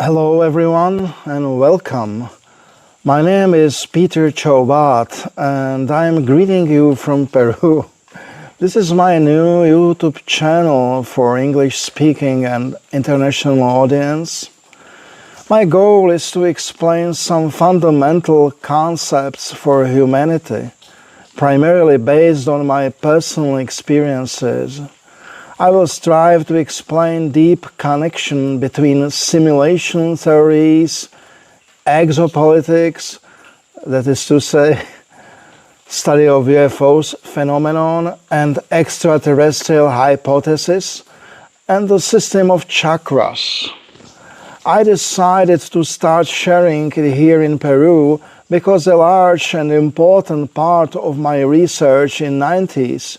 Hello everyone and welcome. My name is Petr Chobot and I am greeting you from Peru. This is my new YouTube channel for English speaking and international audience. My goal is to explain some fundamental concepts for humanity, primarily based on my personal experiences. I will strive to explain deep connection between simulation theories, exopolitics, that is to say, study of UFOs phenomenon and extraterrestrial hypothesis, and the system of chakras. I decided to start sharing it here in Peru because a large and important part of my research in 90s,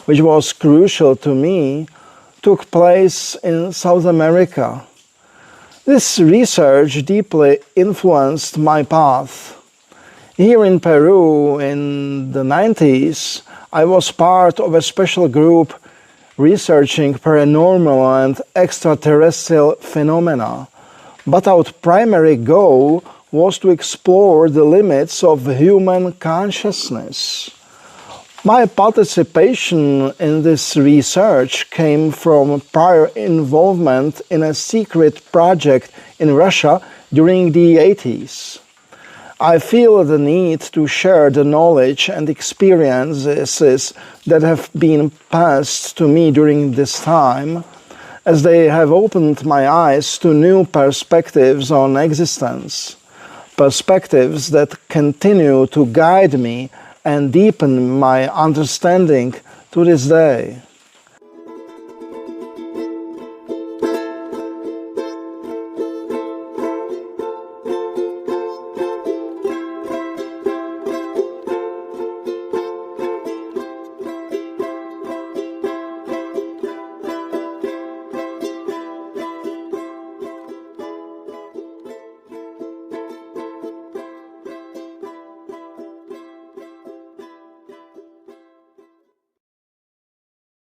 which was crucial to me, took place in South America. This research deeply influenced my path. Here in Peru in the 90s, I was part of a special group researching paranormal and extraterrestrial phenomena, but our primary goal was to explore the limits of human consciousness. My participation in this research came from prior involvement in a secret project in Russia during the 80s. I feel the need to share the knowledge and experiences that have been passed to me during this time, as they have opened my eyes to new perspectives on existence, perspectives that continue to guide me and deepen my understanding to this day.